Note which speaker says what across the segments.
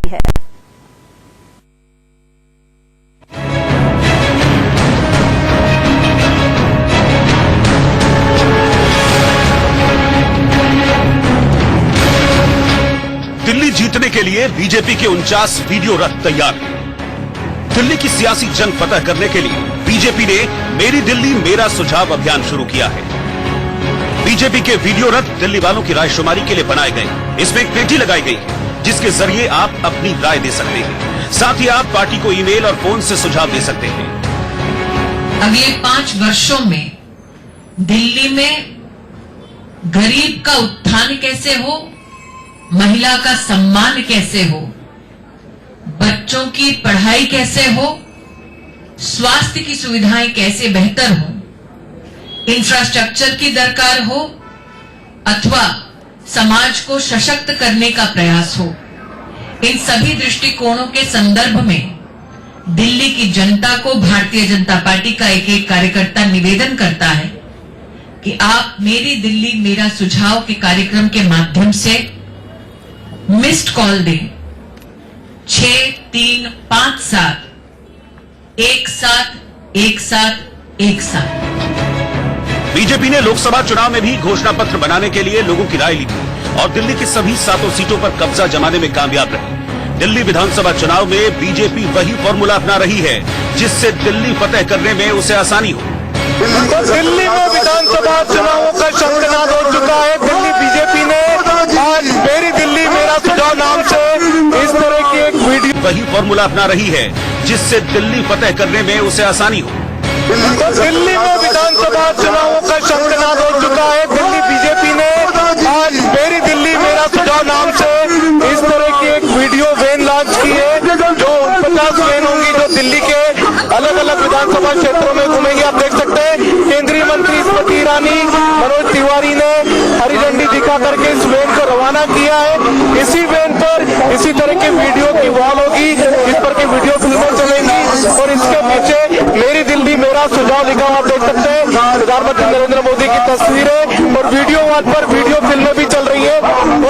Speaker 1: है।
Speaker 2: दिल्ली जीतने के लिए बीजेपी के 49 वीडियो रथ तैयार हैं। दिल्ली की सियासी जंग फतह करने के लिए बीजेपी ने मेरी दिल्ली मेरा सुझाव अभियान शुरू किया है। बीजेपी के वीडियो रथ दिल्ली वालों की रायशुमारी के लिए बनाए गए। इसमें एक पेटी लगाई गई है जिसके जरिए आप अपनी राय दे सकते हैं। साथ ही आप पार्टी को ईमेल और फोन से सुझाव दे सकते हैं।
Speaker 3: अगले 5 वर्षों में दिल्ली में गरीब का उत्थान कैसे हो, महिला का सम्मान कैसे हो, बच्चों की पढ़ाई कैसे हो, स्वास्थ्य की सुविधाएं कैसे बेहतर हो, इंफ्रास्ट्रक्चर की दरकार हो अथवा समाज को सशक्त करने का प्रयास हो, इन सभी दृष्टिकोणों के संदर्भ में दिल्ली की जनता को भारतीय जनता पार्टी का एक एक कार्यकर्ता निवेदन करता है कि आप मेरी दिल्ली मेरा सुझाव के कार्यक्रम के माध्यम से मिस्ड कॉल दें 6357 171717।
Speaker 2: बीजेपी ने लोकसभा चुनाव में भी घोषणा पत्र बनाने के लिए लोगों की राय ली थी और दिल्ली की सभी 7 सीटों पर कब्जा जमाने में कामयाब रही। दिल्ली विधानसभा चुनाव में बीजेपी वही फॉर्मूला अपना रही है जिससे दिल्ली फतह करने में उसे आसानी हो।
Speaker 4: दिल्ली में विधानसभा चुनावों का शंखनाद हो चुका है। दिल्ली बीजेपी ने आज मेरी दिल्ली मेरा सुझाव नाम से इस तरह की एक वीडियो
Speaker 2: वही फॉर्मूला अपना रही है जिससे दिल्ली फतह करने में उसे आसानी हो।
Speaker 4: दिल्ली में विधानसभा चुनावों का शंखनाद हो चुका है। दिल्ली बीजेपी ने आज मेरी दिल्ली मेरा सुझाव नाम से इस तरह की एक वीडियो वैन लॉन्च की है जो 50 वैन होंगी जो दिल्ली के अलग अलग विधानसभा क्षेत्रों में घूमेंगे। आप देख सकते हैं केंद्रीय मंत्री स्मृति ईरानी मनोज तिवारी ने हरी झंडी दिखा करके इस वैन को रवाना किया है। इसी वैन पर इसी तरह की वीडियो की वॉल होगी जिस पर की वीडियो फिल्में चलेंगी और इसके पीछे मेरी दिल्ली मेरा सुझाव लिखा आप देख सकते हैं। प्रधानमंत्री नरेंद्र मोदी की तस्वीरें और वीडियो वॉल पर वीडियो फिल्में भी चल रही है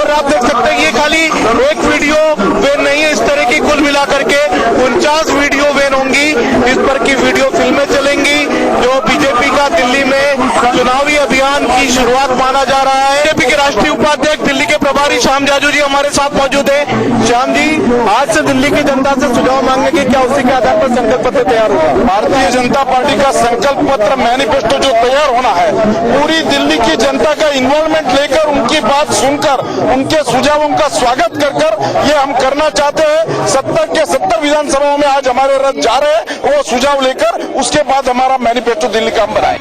Speaker 4: और आप देख सकते हैं ये खाली एक वीडियो वैन नहीं है, इस तरह की कुल मिलाकर के 49 वीडियो वैन होंगी जिस पर की वीडियो फिल्में चलेंगी जो बीजेपी का दिल्ली में चुनावी अभियान की शुरुआत माना जा रहा है। बीजेपी के राष्ट्रीय उपाध्यक्ष दिल्ली के प्रभारी श्याम जाजू जी हमारे साथ मौजूद है। श्याम जी, आज से दिल्ली की जनता से सुझाव मांगने के क्या उसी के आधार पर संकल्प पत्र तैयार होगा?
Speaker 5: भारतीय जनता पार्टी का संकल्प पत्र मैनिफेस्टो जो तैयार होना है पूरी दिल्ली की जनता का इन्वॉल्वमेंट लेकर उनकी बात सुनकर उनके सुझावों का स्वागत कर ये हम करना चाहते हैं। 70 के 70 विधानसभाओं में आज हमारे रथ जा रहे हैं, वो सुझाव लेकर उसके बाद हमारा मैनिफेस्टो दिल्ली का हम बनाए।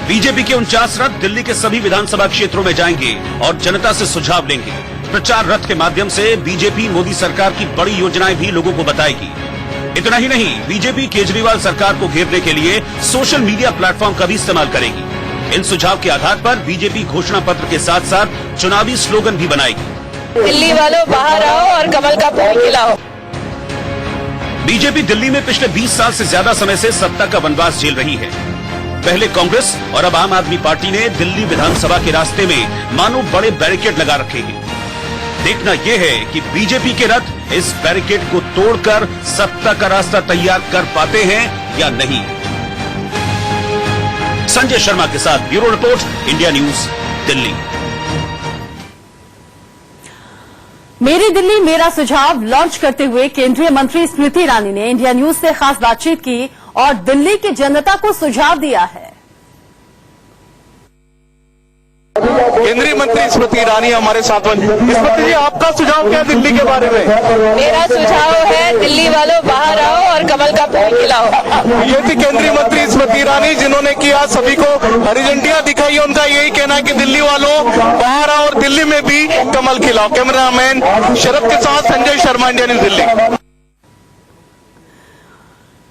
Speaker 2: बीजेपी के 49 रथ दिल्ली के सभी विधानसभा क्षेत्रों में जाएंगे और जनता से सुझाव लेंगे। प्रचार रथ के माध्यम से बीजेपी मोदी सरकार की बड़ी योजनाएं भी लोगों को बताएगी। इतना ही नहीं, बीजेपी केजरीवाल सरकार को घेरने के लिए सोशल मीडिया प्लेटफॉर्म का भी इस्तेमाल करेगी। इन सुझाव के आधार पर बीजेपी घोषणा पत्र के साथ साथ चुनावी स्लोगन भी बनाएगी।
Speaker 6: दिल्ली वालों बाहर आओ और कमल का फूल खिलाओ।
Speaker 2: बीजेपी दिल्ली में पिछले 20 साल से ज्यादा समय से सत्ता का वनवास झेल रही है। पहले कांग्रेस और अब आम आदमी पार्टी ने दिल्ली विधानसभा के रास्ते में मानो बड़े बैरिकेड लगा रखे हैं। देखना यह है कि बीजेपी के रथ इस बैरिकेड को तोड़कर सत्ता का रास्ता तैयार कर पाते हैं या नहीं। संजय शर्मा के साथ bureau report, India news, Delhi.
Speaker 1: मेरी दिल्ली मेरा सुझाव लॉन्च करते हुए केंद्रीय मंत्री स्मृति ईरानी ने इंडिया न्यूज से खास बातचीत की और दिल्ली की जनता को सुझाव दिया है।
Speaker 4: केंद्रीय मंत्री स्मृति ईरानी हमारे साथ मौजूद। स्मृति जी, आपका सुझाव क्या है दिल्ली के बारे में?
Speaker 6: मेरा सुझाव है दिल्ली वालों बाहर आओ और कमल का फूल खिलाओ।
Speaker 4: ये थी केंद्रीय मंत्री स्मृति ईरानी जिन्होंने कि आज सभी को हरी झंडियां दिखाई। उनका यही कहना है कि दिल्ली वालों बाहर आओ और दिल्ली में भी कमल खिलाओ। कैमरामैन शरद के साथ संजय शर्मा, इंडिया न्यूज, दिल्ली।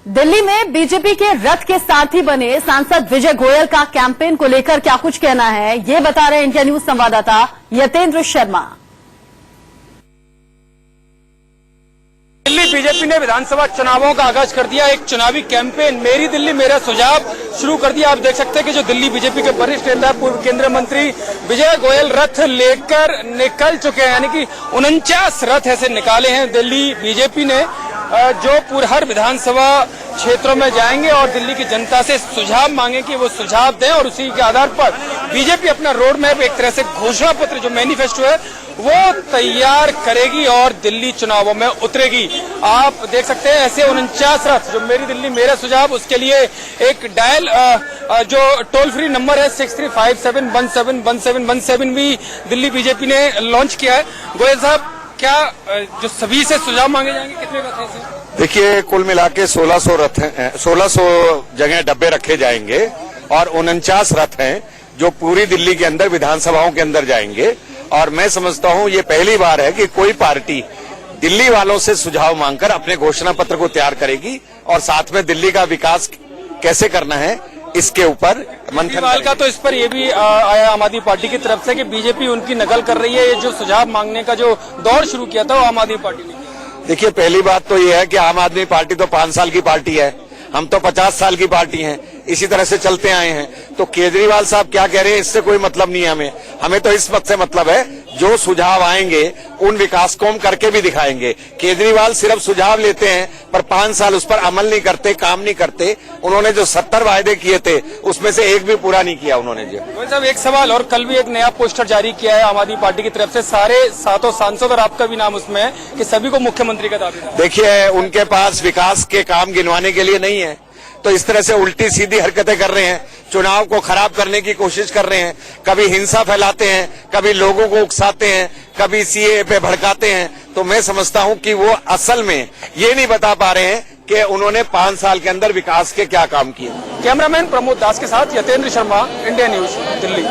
Speaker 1: दिल्ली में बीजेपी के रथ के सारथी बने सांसद विजय गोयल का कैंपेन को लेकर क्या कुछ कहना है, ये बता रहे इंडिया न्यूज संवाददाता यतेंद्र शर्मा।
Speaker 4: दिल्ली बीजेपी ने विधानसभा चुनावों का आगाज कर दिया। एक चुनावी कैंपेन मेरी दिल्ली मेरा सुझाव शुरू कर दिया। आप देख सकते हैं कि जो दिल्ली बीजेपी के वरिष्ठ नेता पूर्व केंद्रीय मंत्री विजय गोयल रथ लेकर निकल चुके हैं, यानी कि 49 रथ ऐसे निकाले हैं दिल्ली बीजेपी ने, जो हर विधानसभा क्षेत्रों में जाएंगे और दिल्ली की जनता से सुझाव मांगे कि वो सुझाव दें और उसी के आधार पर बीजेपी अपना रोड मैप, एक तरह से घोषणा पत्र जो मैनिफेस्टो है वो तैयार करेगी और दिल्ली चुनावों में उतरेगी। आप देख सकते हैं ऐसे 49 रथ जो मेरी दिल्ली मेरा सुझाव, उसके लिए एक डायल जो टोल फ्री नंबर है 6357171717 भी दिल्ली बीजेपी ने लॉन्च किया है। गोयल साहब, क्या जो सभी से सुझाव मांगे जाएंगे, कितने रथ हैं?
Speaker 7: देखिए, कुल मिला के 1600 रथ हैं, 1600 जगह डब्बे रखे जाएंगे और 49 रथ हैं जो पूरी दिल्ली के अंदर विधानसभाओं के अंदर जाएंगे। और मैं समझता हूं ये पहली बार है कि कोई पार्टी दिल्ली वालों से सुझाव मांगकर अपने घोषणा पत्र को तैयार करेगी और साथ में दिल्ली का विकास कैसे करना है इसके ऊपर मंथन
Speaker 4: का। तो इस पर यह भी आया आम आदमी पार्टी की तरफ से कि बीजेपी उनकी नकल कर रही है। ये जो सुझाव मांगने का जो दौर शुरू किया था वो आम आदमी पार्टी ने।
Speaker 7: देखिए, पहली बात तो यह है कि आम आदमी पार्टी तो 5 साल की पार्टी है, हम तो 50 साल की पार्टी हैं, इसी तरह से चलते आए हैं। तो केजरीवाल साहब क्या कह रहे हैं इससे कोई मतलब नहीं है हमें तो इस बात से मतलब है जो सुझाव आएंगे उन विकास को हम करके भी दिखाएंगे। केजरीवाल सिर्फ सुझाव लेते हैं पर 5 साल उस पर अमल नहीं करते, काम नहीं करते। उन्होंने जो 70 वायदे किए थे उसमें से एक भी पूरा नहीं किया उन्होंने। जी
Speaker 4: साहब, एक सवाल और, कल भी एक नया पोस्टर जारी किया है आम आदमी पार्टी की तरफ से, सारे 7 सांसद और आपका भी नाम उसमें है कि सभी को मुख्यमंत्री का दावेदार।
Speaker 7: देखिए, उनके पास विकास के काम गिनवाने के लिए नहीं है, तो इस तरह से उल्टी सीधी हरकतें कर रहे हैं, चुनाव को खराब करने की कोशिश कर रहे हैं। कभी हिंसा फैलाते हैं, कभी लोगों को उकसाते हैं, कभी सीएए पे भड़काते हैं। तो मैं समझता हूं कि वो असल में ये नहीं बता पा रहे हैं कि उन्होंने 5 साल के अंदर विकास के क्या काम किए।
Speaker 4: कैमरामैन प्रमोद दास के साथ यतेंद्र शर्मा, इंडिया न्यूज, दिल्ली।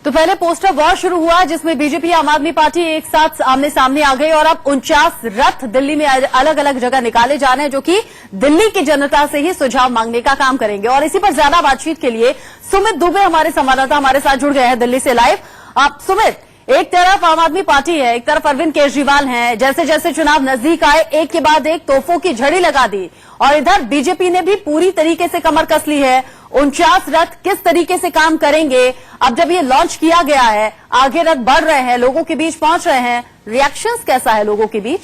Speaker 1: तो पहले पोस्टर वॉर शुरू हुआ जिसमें बीजेपी आम आदमी पार्टी एक साथ आमने सामने आ गई और अब 49 रथ दिल्ली में अलग अलग जगह निकाले जा रहे हैं जो कि दिल्ली की जनता से ही सुझाव मांगने का काम करेंगे। और इसी पर ज्यादा बातचीत के लिए सुमित दुबे हमारे संवाददाता हमारे साथ जुड़ गए हैं दिल्ली से लाइव। आप सुमित, एक तरफ आम आदमी पार्टी है, एक तरफ अरविंद केजरीवाल हैं, जैसे जैसे चुनाव नजदीक आए एक के बाद एक तोहफों की झड़ी लगा दी और इधर बीजेपी ने भी पूरी तरीके से कमर कस ली है। 49 रथ किस तरीके से काम करेंगे, अब जब ये लॉन्च किया गया है, आगे रथ बढ़ रहे हैं, लोगों के बीच पहुंच रहे हैं, रिएक्शंस कैसा है लोगों के बीच?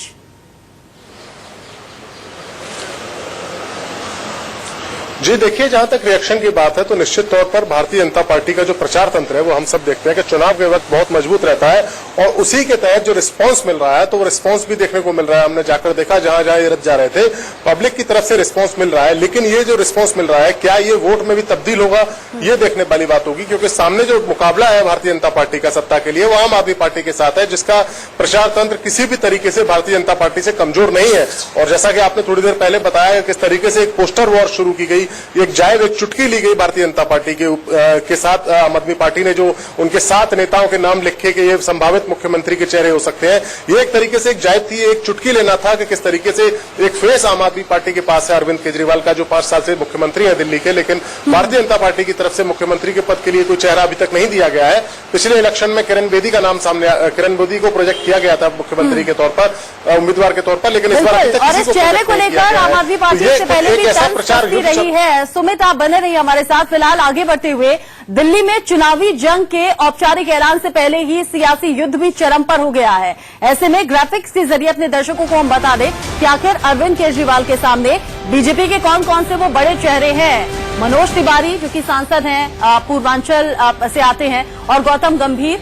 Speaker 8: जी देखिए, जहां तक रिएक्शन की बात है तो निश्चित तौर पर भारतीय जनता पार्टी का जो प्रचार तंत्र है वो हम सब देखते हैं कि चुनाव के वक्त बहुत मजबूत रहता है और उसी के तहत जो रिस्पांस मिल रहा है तो वो रिस्पांस भी देखने को मिल रहा है। हमने जाकर देखा जहां जहां ये रथ जा रहे थे, पब्लिक की तरफ से रिस्पांस मिल रहा है। लेकिन ये जो रिस्पांस मिल रहा है क्या ये वोट में भी तब्दील होगा, ये देखने वाली बात होगी, क्योंकि सामने जो मुकाबला है भारतीय जनता पार्टी का सत्ता के लिए वो आम आदमी पार्टी के साथ है, जिसका प्रचार तंत्र किसी भी तरीके से भारतीय जनता पार्टी से कमजोर नहीं है। और जैसा कि आपने थोड़ी देर पहले बताया किस तरीके से एक पोस्टर वॉर शुरू की गई, एक जायज चुटकी ली गई भारतीय जनता पार्टी के साथ। आम आदमी पार्टी ने जो उनके 7 नेताओं के नाम लिखे कि ये संभावित मुख्यमंत्री के चेहरे हो सकते हैं, ये एक तरीके से एक जायज थी, एक चुटकी लेना था कि किस तरीके से एक फेस आम आदमी पार्टी के पास है अरविंद केजरीवाल का, जो 5 साल से मुख्यमंत्री है दिल्ली के, लेकिन भारतीय जनता पार्टी की तरफ से मुख्यमंत्री के पद के लिए कोई चेहरा अभी तक नहीं दिया गया है। पिछले इलेक्शन में किरण बेदी का नाम सामने, किरण बेदी को प्रोजेक्ट किया गया था मुख्यमंत्री के तौर पर, उम्मीदवार के तौर पर, लेकिन इस बार अभी तक किसी को
Speaker 1: चेहरे को लेकर आम आदमी पार्टी से पहले भी प्रचार रही है। सुमित, आप बने रहिए हमारे साथ। फिलहाल आगे बढ़ते हुए दिल्ली में चुनावी जंग के औपचारिक ऐलान से पहले ही सियासी युद्ध भी चरम पर हो गया है। ऐसे में ग्राफिक्स के जरिए अपने दर्शकों को हम बता दें कि आखिर अरविंद केजरीवाल के सामने बीजेपी के कौन कौन से वो बड़े चेहरे हैं। मनोज तिवारी जो कि सांसद हैं, पूर्वांचल से आते हैं, और गौतम गंभीर,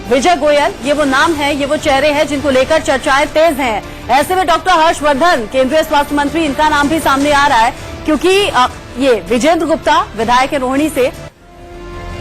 Speaker 1: विजय गोयल, ये वो नाम है, ये वो चेहरे हैं जिनको लेकर चर्चाएं तेज हैं। ऐसे में डॉक्टर हर्षवर्धन, केंद्रीय स्वास्थ्य मंत्री, इनका नाम भी सामने आ रहा है, क्योंकि ये विजेंद्र गुप्ता विधायक है रोहिणी से,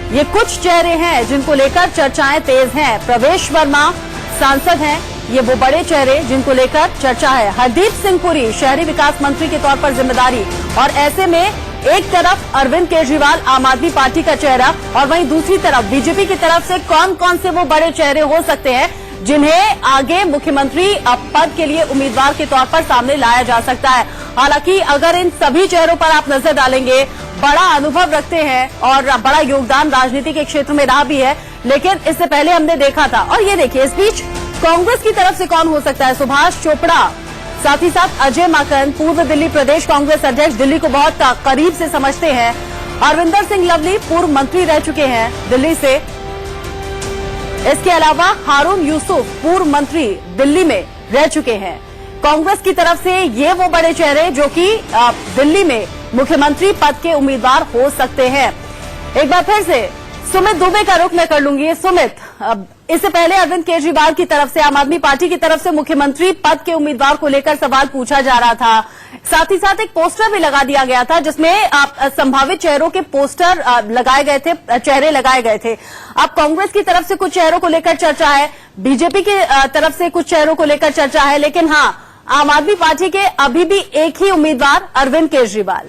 Speaker 1: ये कुछ चेहरे हैं जिनको लेकर चर्चाएं तेज हैं। प्रवेश वर्मा सांसद हैं, ये वो बड़े चेहरे जिनको लेकर चर्चा है। हरदीप सिंह पुरी शहरी विकास मंत्री के तौर पर जिम्मेदारी, और ऐसे में एक तरफ अरविंद केजरीवाल आम आदमी पार्टी का चेहरा और वहीं दूसरी तरफ बीजेपी की तरफ से कौन कौन से वो बड़े चेहरे हो सकते हैं जिन्हें आगे मुख्यमंत्री पद के लिए उम्मीदवार के तौर पर सामने लाया जा सकता है। हालांकि अगर इन सभी चेहरों पर आप नजर डालेंगे, बड़ा अनुभव रखते हैं और बड़ा योगदान राजनीति के क्षेत्र में रहा भी है, लेकिन इससे पहले हमने देखा था। और ये देखिए, इस बीच कांग्रेस की तरफ से कौन हो सकता है? सुभाष चोपड़ा साथ ही साथ अजय माकन, पूर्व दिल्ली प्रदेश कांग्रेस अध्यक्ष, दिल्ली को बहुत करीब से समझते हैं। अरविंदर सिंह लवली पूर्व मंत्री रह चुके हैं दिल्ली से। इसके अलावा हारून यूसुफ पूर्व मंत्री दिल्ली में रह चुके हैं। कांग्रेस की तरफ से ये वो बड़े चेहरे जो कि दिल्ली में मुख्यमंत्री पद के उम्मीदवार हो सकते हैं। एक बार फिर से सुमित दुबे का रुख मैं कर लूंगी। सुमित, इससे पहले अरविंद केजरीवाल की तरफ से, आम आदमी पार्टी की तरफ से मुख्यमंत्री पद के उम्मीदवार को लेकर सवाल पूछा जा रहा था। साथ ही साथ एक पोस्टर भी लगा दिया गया था जिसमें संभावित चेहरों के पोस्टर लगाए गए थे, चेहरे लगाए गए थे। अब कांग्रेस की तरफ से कुछ चेहरों को लेकर चर्चा है, बीजेपी की तरफ से कुछ चेहरों को लेकर चर्चा है, लेकिन हाँ, आम आदमी पार्टी के अभी भी एक ही उम्मीदवार अरविंद केजरीवाल।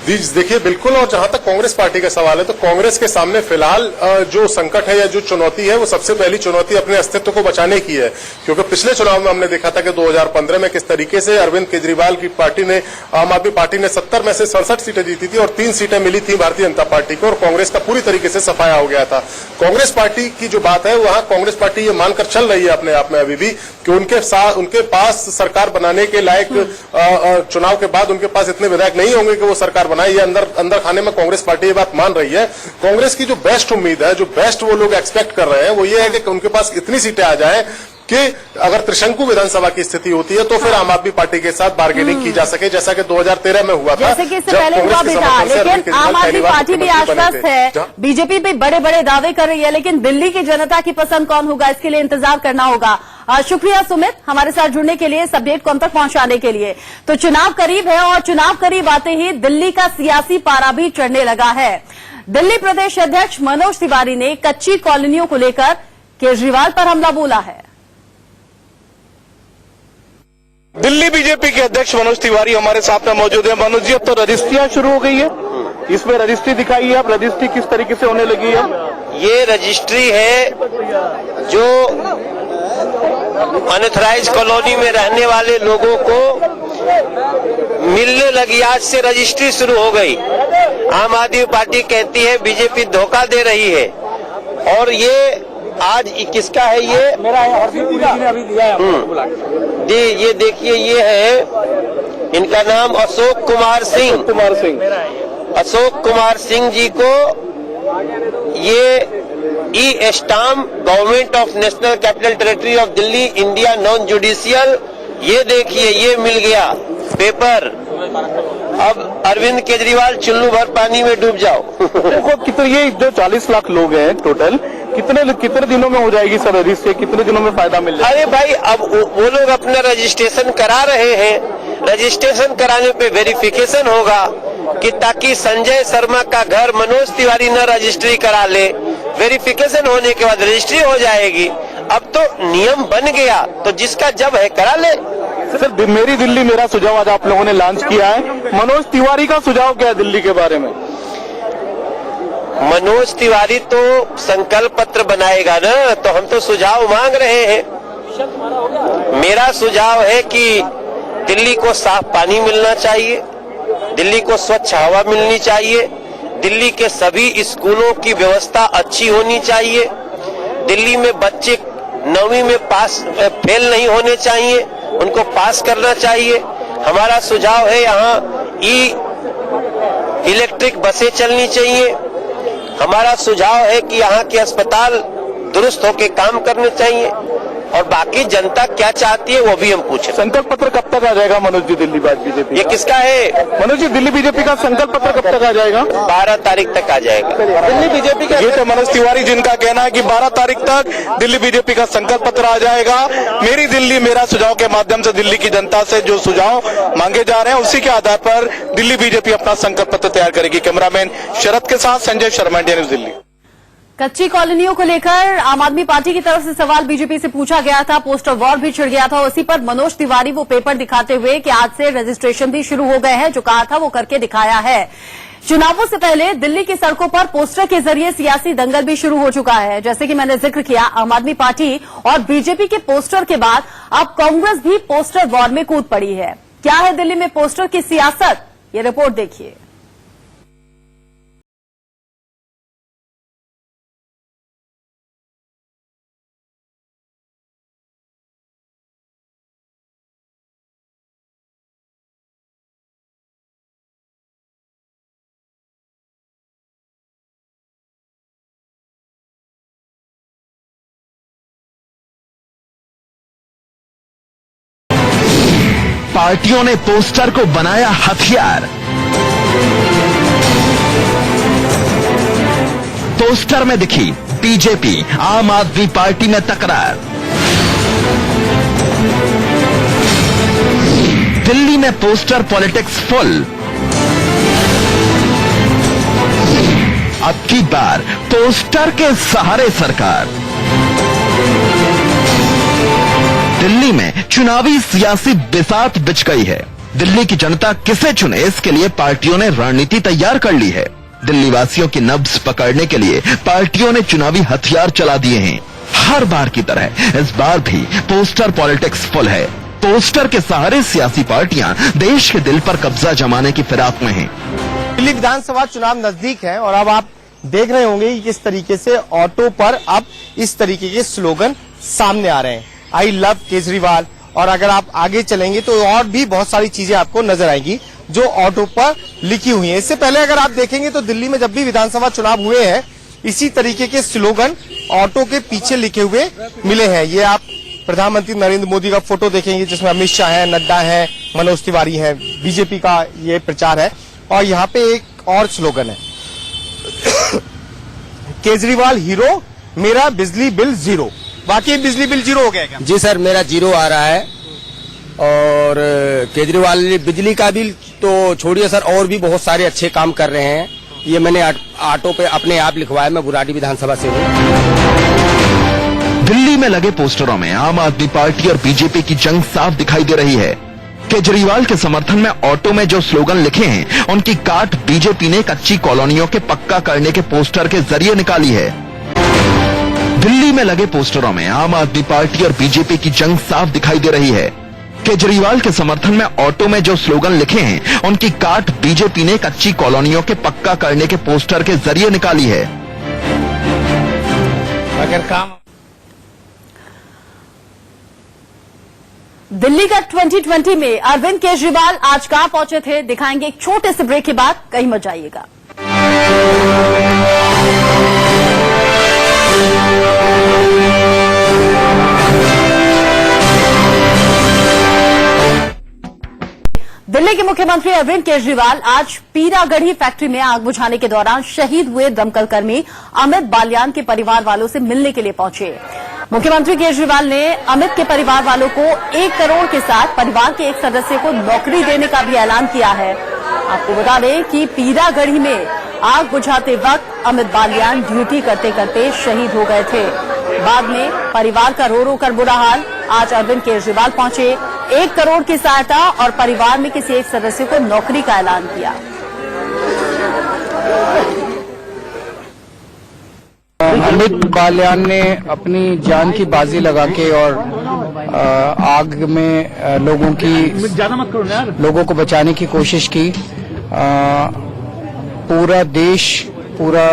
Speaker 8: जी देखिए, बिल्कुल। और जहां तक कांग्रेस पार्टी का सवाल है तो कांग्रेस के सामने फिलहाल जो संकट है या जो चुनौती है वो सबसे पहली चुनौती अपने अस्तित्व को बचाने की है, क्योंकि पिछले चुनाव में हमने देखा था कि 2015 में किस तरीके से अरविंद केजरीवाल की पार्टी ने, आम आदमी पार्टी ने 70 में से 67 सीटें जीती थी और 3 सीटें मिली थी भारतीय जनता पार्टी को और कांग्रेस का पूरी तरीके से सफाया हो गया था। कांग्रेस पार्टी की जो बात है वहां कांग्रेस पार्टी ये मानकर चल रही है अपने आप में अभी भी कि उनके पास सरकार बनाने के लायक चुनाव के बाद उनके पास इतने विधायक नहीं होंगे कि वो सरकार बनाए। ये अंदर खाने में कांग्रेस पार्टी ये बात मान रही है। कांग्रेस की जो बेस्ट उम्मीद है, जो बेस्ट वो लोग एक्सपेक्ट कर रहे हैं, वो ये है कि उनके पास इतनी सीटें आ जाएं कि अगर त्रिशंकु विधानसभा की स्थिति होती है तो फिर आम आदमी पार्टी के साथ बार्गेनिंग की जा सके, जैसा कि 2013 में हुआ था,
Speaker 1: जैसे कि इससे पहले हुआ भी था। लेकिन आम आदमी पार्टी भी आश्वस्त है, बीजेपी भी बड़े बड़े दावे कर रही है, लेकिन दिल्ली की जनता की पसंद कौन होगा इसके लिए इंतजार करना होगा। शुक्रिया सुमित, हमारे साथ जुड़ने के लिए, इस अपडेट को हम तक पहुंचाने के लिए। तो चुनाव करीब है और चुनाव करीब आते ही दिल्ली का सियासी पारा भी चढ़ने लगा है। दिल्ली प्रदेश अध्यक्ष मनोज तिवारी ने कच्ची कॉलोनियों को लेकर केजरीवाल पर हमला बोला है।
Speaker 5: दिल्ली बीजेपी के अध्यक्ष मनोज तिवारी हमारे साथ में मौजूद है। मनोज जी, अब तो रजिस्ट्रियां शुरू हो गई है, इसमें रजिस्ट्री दिखाई है, अब रजिस्ट्री किस तरीके से होने लगी है?
Speaker 9: ये रजिस्ट्री है जो अनऑथराइज कॉलोनी में रहने वाले लोगों को मिलने लगी। आज से रजिस्ट्री शुरू हो गई। आम आदमी पार्टी कहती है बीजेपी धोखा दे रही है और ये आज किसका है? ये मेरा है, अभी दिया है। जी ये देखिए, ये है, इनका नाम अशोक कुमार सिंह। अशोक कुमार सिंह जी को ये e stamp government of national capital territory of Delhi India non judicial, ये देखिए ये मिल गया पेपर। अब अरविंद केजरीवाल चुल्लू भर पानी में डूब जाओ।
Speaker 5: देखो कितने, ये जो 40 लाख लोग हैं टोटल, कितने दिनों में हो जाएगी सर रजिस्ट्री? कितने दिनों में फायदा मिल जाएगा?
Speaker 9: अरे भाई, अब वो लोग अपना रजिस्ट्रेशन करा रहे हैं। रजिस्ट्रेशन कराने पे वेरिफिकेशन होगा कि ताकि संजय शर्मा का घर मनोज तिवारी न रजिस्ट्री करा ले। वेरिफिकेशन होने के बाद रजिस्ट्री हो जाएगी। अब तो नियम बन गया, तो जिसका जब है करा ले।
Speaker 5: सर, मेरी दिल्ली मेरा सुझाव आज आप लोगों ने लॉन्च किया है, मनोज तिवारी का सुझाव क्या है दिल्ली के बारे में?
Speaker 9: मनोज तिवारी तो संकल्प पत्र बनाएगा ना, तो हम तो सुझाव मांग रहे हैं। मेरा सुझाव है कि दिल्ली को साफ पानी मिलना चाहिए, दिल्ली को स्वच्छ हवा मिलनी चाहिए, दिल्ली के सभी स्कूलों की व्यवस्था अच्छी होनी चाहिए, दिल्ली में बच्चे 9वीं में फेल नहीं होने चाहिए, उनको पास करना चाहिए। हमारा सुझाव है यहाँ इलेक्ट्रिक बसें चलनी चाहिए। हमारा सुझाव है कि यहाँ के अस्पताल दुरुस्त होकर काम करने चाहिए और बाकी जनता क्या चाहती है वो भी हम पूछे।
Speaker 5: संकल्प पत्र कब तक आ जाएगा मनोज जी दिल्ली बीजेपी?
Speaker 9: ये किसका है
Speaker 5: मनोज जी? दिल्ली बीजेपी का संकल्प पत्र कब तक आ जाएगा?
Speaker 9: 12 तारीख तक आ जाएगा।
Speaker 5: दिल्ली बीजेपी का, ये तो मनोज तिवारी जिनका कहना है कि 12 तारीख तक दिल्ली बीजेपी का संकल्प पत्र आ जाएगा। मेरी दिल्ली मेरा सुझाव के माध्यम से दिल्ली की जनता से जो सुझाव मांगे जा रहे हैं उसी के आधार पर दिल्ली बीजेपी अपना संकल्प पत्र तैयार करेगी। कैमरामैन शरद के साथ संजय शर्मा, इंडिया न्यूज दिल्ली।
Speaker 1: कच्ची कॉलोनियों को लेकर आम आदमी पार्टी की तरफ से सवाल बीजेपी से पूछा गया था, पोस्टर वॉर भी छिड़ गया था। उसी पर मनोज तिवारी वो पेपर दिखाते हुए कि आज से रजिस्ट्रेशन भी शुरू हो गए हैं, जो कहा था वो करके दिखाया है। चुनावों से पहले दिल्ली की सड़कों पर पोस्टर के जरिए सियासी दंगल भी शुरू हो चुका है। जैसे कि मैंने जिक्र किया, आम आदमी पार्टी और बीजेपी के पोस्टर के बाद अब कांग्रेस भी पोस्टर वॉर में कूद पड़ी है। क्या है दिल्ली में पोस्टर की सियासत, ये रिपोर्ट देखिए।
Speaker 10: पार्टियों ने पोस्टर को बनाया हथियार। पोस्टर में दिखी बीजेपी आम आदमी पार्टी में तकरार। दिल्ली में पोस्टर पॉलिटिक्स फुल। अब की बार पोस्टर के सहारे सरकार। दिल्ली में चुनावी सियासी बिसात बिछ गई है। दिल्ली की जनता किसे चुने, इसके लिए पार्टियों ने रणनीति तैयार कर ली है। दिल्ली वासियों की नब्ज पकड़ने के लिए पार्टियों ने चुनावी हथियार चला दिए हैं। हर बार की तरह इस बार भी पोस्टर पॉलिटिक्स फुल है। पोस्टर के सहारे सियासी पार्टियां देश के दिल पर कब्जा जमाने की फिराक में हैं।
Speaker 11: दिल्ली विधानसभा चुनाव नजदीक है और अब आप देख रहे होंगे कि किस तरीके से ऑटो पर अब इस तरीके के स्लोगन सामने आ रहे हैं, आई लव केजरीवाल। और अगर आप आगे चलेंगे तो और भी बहुत सारी चीजें आपको नजर आएंगी जो ऑटो पर लिखी हुई हैं। इससे पहले अगर आप देखेंगे तो दिल्ली में जब भी विधानसभा चुनाव हुए हैं इसी तरीके के स्लोगन ऑटो के पीछे लिखे हुए मिले हैं। ये आप प्रधानमंत्री नरेंद्र मोदी का फोटो देखेंगे जिसमें अमित शाह है, नड्डा है, मनोज तिवारी है, बीजेपी का ये प्रचार है। और यहाँ पे एक और स्लोगन है, केजरीवाल हीरो, मेरा बिजली बिल जीरो। बाकी बिजली बिल जीरो हो गया क्या?
Speaker 12: जी सर, मेरा जीरो आ रहा है। और केजरीवाल ने बिजली का बिल तो छोड़िए सर, और भी बहुत सारे अच्छे काम कर रहे हैं। ये मैंने ऑटो पे अपने आप लिखवाया। मैं बुराड़ी विधानसभा से हूँ।
Speaker 10: दिल्ली में लगे पोस्टरों में आम आदमी पार्टी और बीजेपी की जंग साफ दिखाई दे रही है। केजरीवाल के समर्थन में ऑटो में जो स्लोगन लिखे हैं उनकी काट बीजेपी ने कच्ची कॉलोनियों के पक्का करने के पोस्टर के जरिए निकाली है। दिल्ली में लगे पोस्टरों में आम आदमी पार्टी और बीजेपी की जंग साफ दिखाई दे रही है। केजरीवाल के समर्थन में ऑटो में जो स्लोगन लिखे हैं उनकी काट बीजेपी ने कच्ची कॉलोनियों के पक्का करने के पोस्टर के जरिए निकाली है।
Speaker 11: अगर काम
Speaker 1: दिल्ली का 2020 में अरविंद केजरीवाल आज कहां पहुंचे थे, दिखाएंगे एक छोटे से ब्रेक के बाद। कहीं मत जाइएगा। दिल्ली के मुख्यमंत्री अरविंद केजरीवाल आज पीरागढ़ी फैक्ट्री में आग बुझाने के दौरान शहीद हुए दमकल कर्मी अमित बालियान के परिवार वालों से मिलने के लिए पहुंचे। मुख्यमंत्री केजरीवाल ने अमित के परिवार वालों को 1 करोड़ के साथ परिवार के एक सदस्य को नौकरी देने का भी ऐलान किया है। आपको बता दें कि पीरागढ़ी में आग बुझाते वक्त अमित बालियान ड्यूटी करते करते शहीद हो गए थे। बाद में परिवार का रो रो कर बुरा हाल। आज अरविंद केजरीवाल पहुंचे, 1 करोड़ की सहायता और परिवार में किसी एक सदस्य को नौकरी का ऐलान किया।
Speaker 11: अमित बालियान ने अपनी जान की बाजी लगा के और आग में लोगों को बचाने की कोशिश की। पूरा देश, पूरा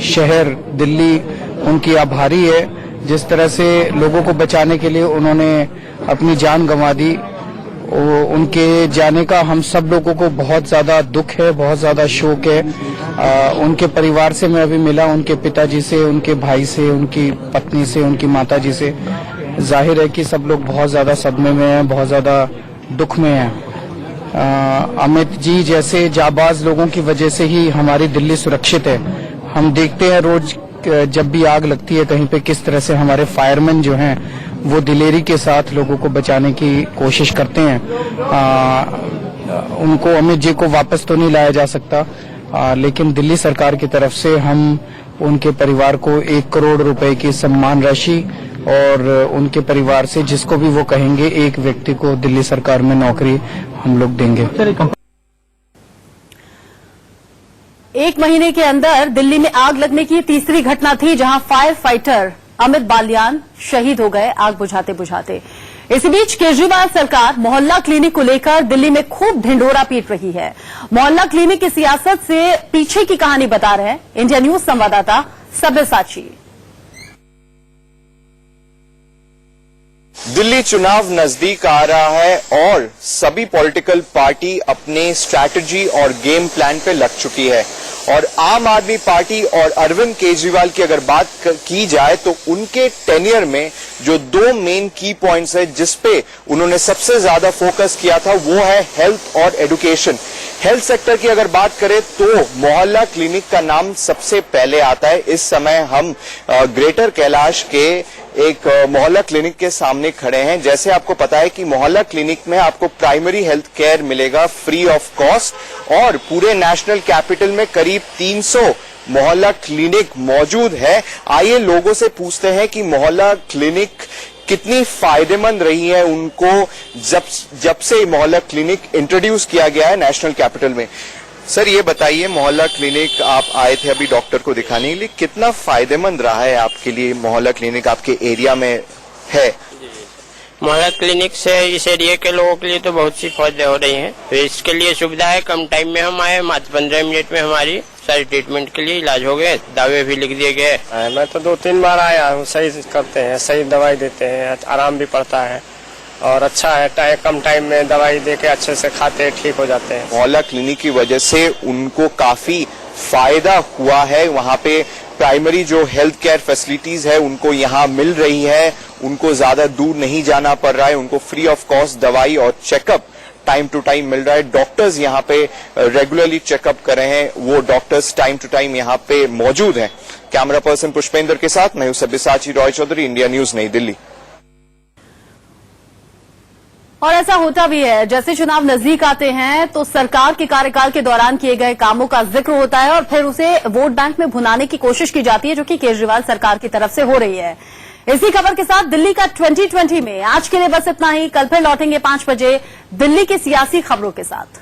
Speaker 11: शहर दिल्ली उनकी आभारी है। जिस तरह से लोगों को बचाने के लिए उन्होंने अपनी जान गंवा दी, उनके जाने का हम सब लोगों को बहुत ज्यादा दुख है, बहुत ज्यादा शोक है। उनके परिवार से मैं अभी मिला, उनके पिताजी से, उनके भाई से, उनकी पत्नी से, उनकी माताजी से। जाहिर है कि सब लोग बहुत ज्यादा सदमे में हैं, बहुत ज्यादा दुख में हैं। अमित जी जैसे जाबाज लोगों की वजह से ही हमारी दिल्ली सुरक्षित है। हम देखते हैं रोज जब भी आग लगती है कहीं पे किस तरह से हमारे फायरमैन जो हैं वो दिलेरी के साथ लोगों को बचाने की कोशिश करते हैं। उनको, अमित जी को वापस तो नहीं लाया जा सकता, लेकिन दिल्ली सरकार की तरफ से हम उनके परिवार को 1 करोड़ रुपए की सम्मान राशि और उनके परिवार से जिसको भी वो कहेंगे एक व्यक्ति को दिल्ली सरकार में नौकरी हम लोग देंगे।
Speaker 1: 1 महीने के अंदर दिल्ली में आग लगने की तीसरी घटना थी जहां फायर फाइटर अमित बालियान शहीद हो गए आग बुझाते बुझाते। इसी बीच केजरीवाल सरकार मोहल्ला क्लिनिक को लेकर दिल्ली में खूब ढिंढोरा पीट रही है। मोहल्ला क्लिनिक की सियासत से पीछे की कहानी बता रहे हैं इंडिया न्यूज संवाददाता सब्यसाची।
Speaker 13: दिल्ली चुनाव नजदीक आ रहा है और सभी पॉलिटिकल पार्टी अपने स्ट्रैटेजी और गेम प्लान पे लग चुकी है और आम आदमी पार्टी और अरविंद केजरीवाल की अगर बात की जाए तो उनके टेन्योर में जो दो मेन की पॉइंट्स है जिसपे उन्होंने सबसे ज्यादा फोकस किया था वो है हेल्थ और एजुकेशन। हेल्थ सेक्टर की अगर बात करें तो मोहल्ला क्लिनिक का नाम सबसे पहले आता है। इस समय हम ग्रेटर कैलाश के एक मोहल्ला क्लिनिक के सामने खड़े हैं। जैसे आपको पता है कि मोहल्ला क्लिनिक में आपको प्राइमरी हेल्थ केयर मिलेगा फ्री ऑफ कॉस्ट और पूरे नेशनल कैपिटल में करीब 300 मोहल्ला क्लिनिक मौजूद है। आइए लोगों से पूछते हैं कि मोहल्ला क्लिनिक कितनी फायदेमंद रही है उनको जब से मोहल्ला क्लिनिक इंट्रोड्यूस किया गया है नेशनल कैपिटल में। सर ये बताइए, मोहल्ला क्लिनिक आप आए थे अभी डॉक्टर को दिखाने के लिए, कितना फायदेमंद रहा है आपके लिए मोहल्ला क्लिनिक आपके एरिया में है?
Speaker 9: मोहल्ला क्लिनिक से इस एरिया के लोगों के लिए तो बहुत सी फायदे हो रही हैं। तो इसके लिए सुविधा है, कम टाइम में हम आए, मात्र 15 मिनट में हमारी सारी ट्रीटमेंट के लिए इलाज हो गए, दावे भी लिख दिए गए।
Speaker 14: मैं तो 2-3 बार आया हूँ, सही करते हैं, सही दवाई देते हैं, आराम भी पड़ता है और अच्छा है। कम टाइम में दवाई देके अच्छे से खाते हैं, ठीक हो जाते हैं।
Speaker 13: मोहल्ला क्लिनिक की वजह से उनको काफी फायदा हुआ है। वहाँ पे प्राइमरी जो हेल्थ केयर फैसिलिटीज है उनको यहाँ मिल रही है, उनको ज्यादा दूर नहीं जाना पड़ रहा है, उनको फ्री ऑफ कॉस्ट दवाई और चेकअप टाइम टू टाइम मिल रहा है। डॉक्टर्स यहाँ पे रेगुलरली चेकअप कर रहे हैं, वो डॉक्टर्स टाइम टू टाइम यहाँ पे मौजूद हैं। कैमरा पर्सन पुष्पेंद्र के साथ मैं हूं सब्यसाची रॉय चौधरी, इंडिया न्यूज नई दिल्ली।
Speaker 1: और ऐसा होता भी है, जैसे चुनाव नजदीक आते हैं तो सरकार के कार्यकाल के दौरान किए गए कामों का जिक्र होता है और फिर उसे वोट बैंक में भुनाने की कोशिश की जाती है, जो कि केजरीवाल सरकार की तरफ से हो रही है। इसी खबर के साथ दिल्ली का 2020 में आज के लिए बस इतना ही। कल फिर लौटेंगे 5 बजे दिल्ली की सियासी खबरों के साथ।